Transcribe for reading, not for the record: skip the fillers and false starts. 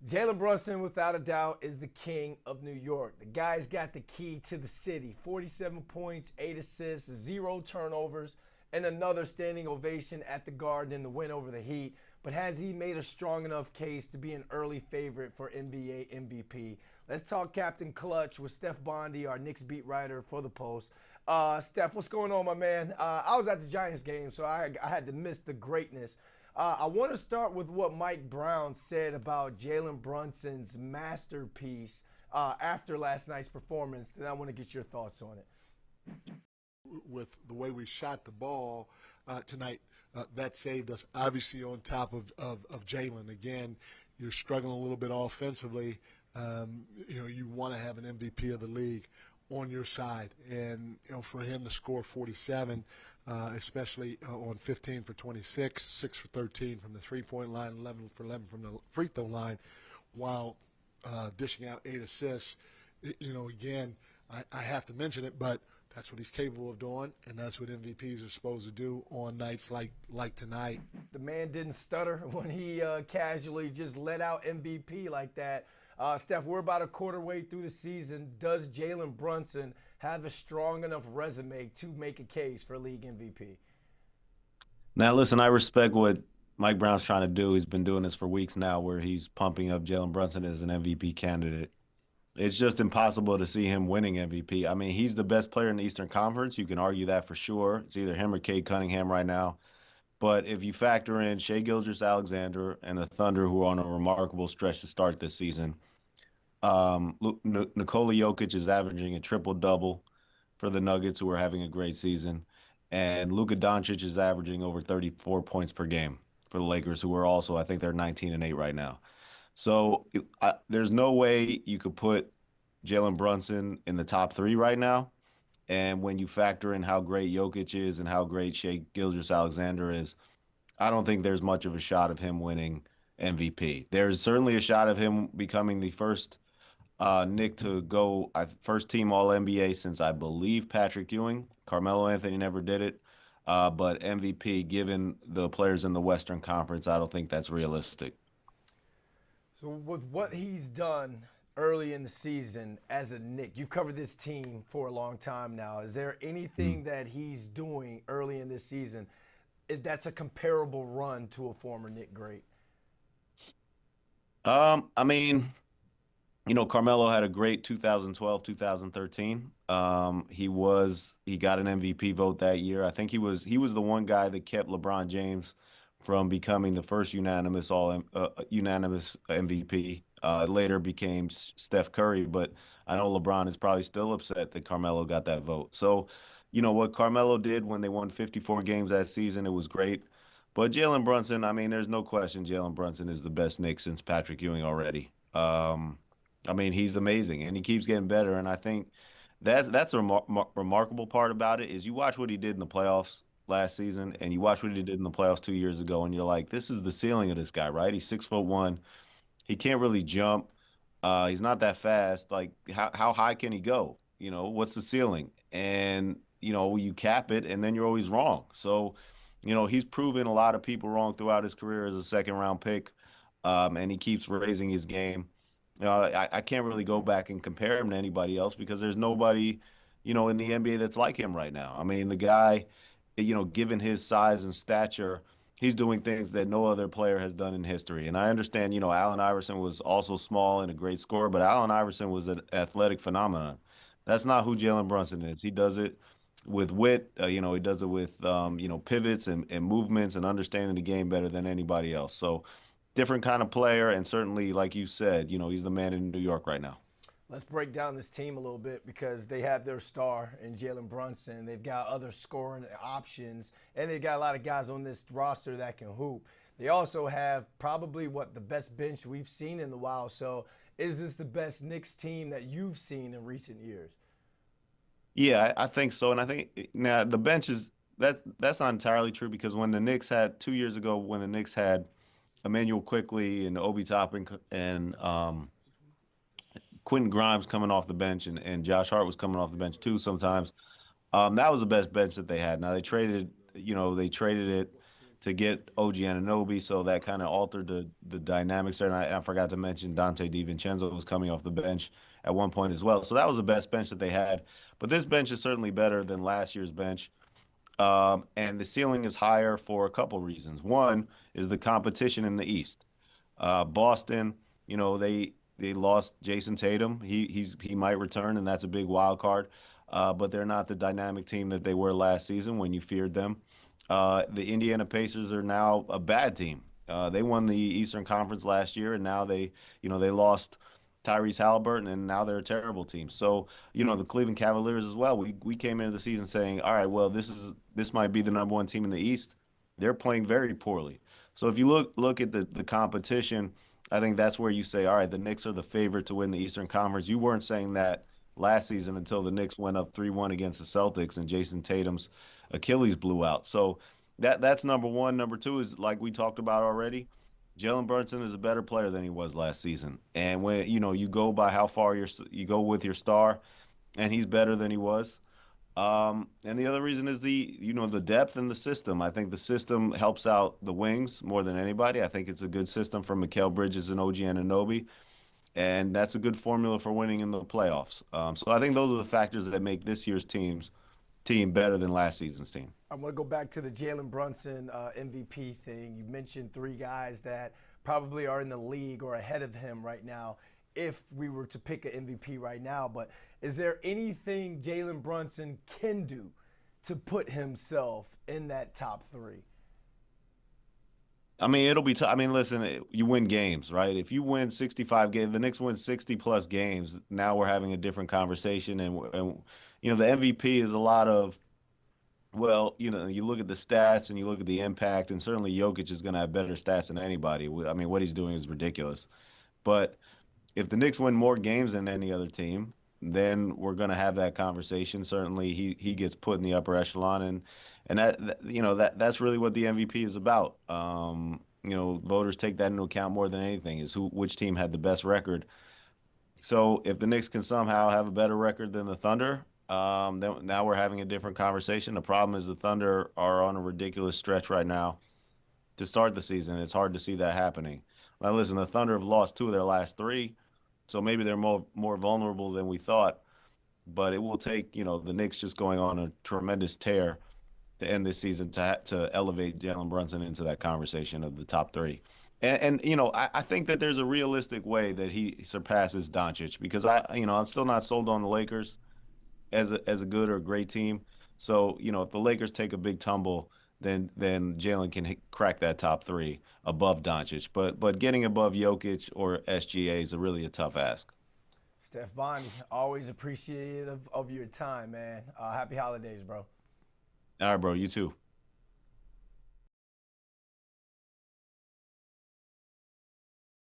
Jalen Brunson, without a doubt, is the king of New York. The guy's got the key to the city. 47 points, 8 assists, 0 turnovers, and another standing ovation at the Garden in the win over the Heat. But has he made a strong enough case to be an early favorite for NBA MVP? Let's talk Captain Clutch with Stefan Bondy, our Knicks beat writer for the Post. Steph, what's going on, my man? I was at the Giants game, so I had to miss the greatness. I want to start with what Mike Brown said about Jalen Brunson's masterpiece after last night's performance, and I want to get your thoughts on it. With the way we shot the ball tonight, that saved us, obviously, on top of Jalen. Again, you're struggling a little bit offensively. You want to have an MVP of the league on your side. And, for him to score 47, especially on 15 for 26, 6 for 13 from the three-point line, 11 for 11 from the free throw line, while dishing out 8 assists. Again, I have to mention it, but that's what he's capable of doing, and that's what MVPs are supposed to do on nights like tonight. The man didn't stutter when he casually just let out MVP like that. Steph, we're about a quarter way through the season. Does Jalen Brunson have a strong enough resume to make a case for league MVP? Now, listen, I respect what Mike Brown's trying to do. He's been doing this for weeks now where he's pumping up Jalen Brunson as an MVP candidate. It's just impossible to see him winning MVP. I mean, he's the best player in the Eastern Conference. You can argue that for sure. It's either him or Cade Cunningham right now. But if you factor in Shai Gilgeous-Alexander and the Thunder, who are on a remarkable stretch to start this season, Nikola Jokic is averaging a triple-double for the Nuggets, who are having a great season. And Luka Doncic is averaging over 34 points per game for the Lakers, who are also, I think they're 19-8 right now. So there's no way you could put Jalen Brunson in the top 3 right now. And when you factor in how great Jokic is and how great Shai Gilgeous-Alexander is, I don't think there's much of a shot of him winning MVP. There's certainly a shot of him becoming the first Knick to go first team All-NBA since, I believe, Patrick Ewing. Carmelo Anthony never did it. But MVP, given the players in the Western Conference, I don't think that's realistic. So with what he's done early in the season as a Knick, you've covered this team for a long time now. Is there anything that he's doing early in this season that's a comparable run to a former Knick great? I mean, Carmelo had a great 2012, 2013. He got an MVP vote that year. I think he was the one guy that kept LeBron James from becoming the first unanimous MVP. Later became Steph Curry, but I know LeBron is probably still upset that Carmelo got that vote. So, what Carmelo did when they won 54 games that season, it was great. But Jalen Brunson, I mean, there's no question Jalen Brunson is the best Knick since Patrick Ewing already. I mean, he's amazing, and he keeps getting better. And I think that's a remarkable part about it is you watch what he did in the playoffs last season, and you watch what he did in the playoffs 2 years ago, and you're like, this is the ceiling of this guy, right? He's 6'1". He can't really jump. He's not that fast. Like, how high can he go? What's the ceiling? And, you cap it, and then you're always wrong. So, he's proven a lot of people wrong throughout his career as a second-round pick, and he keeps raising his game. I can't really go back and compare him to anybody else because there's nobody, in the NBA that's like him right now. I mean, the guy, given his size and stature, he's doing things that no other player has done in history. And I understand, Allen Iverson was also small and a great scorer, but Allen Iverson was an athletic phenomenon. That's not who Jalen Brunson is. He does it with wit. He does it with, pivots and movements and understanding the game better than anybody else. So different kind of player. And certainly, like you said, he's the man in New York right now. Let's break down this team a little bit because they have their star in Jalen Brunson. They've got other scoring options, and they've got a lot of guys on this roster that can hoop. They also have probably the best bench we've seen in a while. So is this the best Knicks team that you've seen in recent years? Yeah, I think so. And I think now the bench that's not entirely true because when the Knicks had 2 years ago, when the Knicks had Emmanuel Quickley and Obi Toppin and Quentin Grimes coming off the bench and Josh Hart was coming off the bench too sometimes. That was the best bench that they had. Now they traded it to get OG Anunoby, so that kind of altered the dynamics there. And I forgot to mention Dante DiVincenzo was coming off the bench at one point as well. So that was the best bench that they had. But this bench is certainly better than last year's bench. And the ceiling is higher for a couple reasons. One is the competition in the East. Boston, they lost Jason Tatum. He might return, and that's a big wild card. But they're not the dynamic team that they were last season when you feared them. The Indiana Pacers are now a bad team. They won the Eastern Conference last year, and now they lost Tyrese Halliburton, and now they're a terrible team. So, the Cleveland Cavaliers as well. We came into the season saying, all right, well, this might be the number one team in the East. They're playing very poorly. So if you look at the competition, I think that's where you say, all right, the Knicks are the favorite to win the Eastern Conference. You weren't saying that last season until the Knicks went up 3-1 against the Celtics and Jason Tatum's Achilles blew out. So that's number one. Number two is like we talked about already. Jalen Brunson is a better player than he was last season. And when you go by how far you go with your star, and he's better than he was. And the other reason is the depth in the system. I think the system helps out the wings more than anybody. I think it's a good system for Mikal Bridges and OG Anunoby, and that's a good formula for winning in the playoffs. So I think those are the factors that make this year's team better than last season's team. I want to go back to the Jalen Brunson MVP thing. You mentioned three guys that probably are in the league or ahead of him right now if we were to pick an MVP right now. But is there anything Jalen Brunson can do to put himself in that top three? I mean, it'll be tough. I mean, listen, you win games, right? If you win 65 games, the Knicks win 60-plus games, now we're having a different conversation. And the MVP is a lot of, well, you look at the stats and you look at the impact, and certainly Jokic is going to have better stats than anybody. I mean, what he's doing is ridiculous. But if the Knicks win more games than any other team, then we're going to have that conversation. Certainly, he gets put in the upper echelon, and that's really what the MVP is about. Voters take that into account more than anything, is which team had the best record. So if the Knicks can somehow have a better record than the Thunder, then now we're having a different conversation. The problem is the Thunder are on a ridiculous stretch right now to start the season. It's hard to see that happening. Now, listen, the Thunder have lost 2 of their last 3, so maybe they're more vulnerable than we thought. But it will take, the Knicks just going on a tremendous tear to end this season to elevate Jalen Brunson into that conversation of the top 3. And I think that there's a realistic way that he surpasses Doncic, because I'm still not sold on the Lakers as a good or great team. So, if the Lakers take a big tumble, then Jalen can crack that top 3 above Doncic. But getting above Jokic or SGA is really a tough ask. Steph Bondy, always appreciative of your time, man. Happy holidays, bro. All right, bro. You too.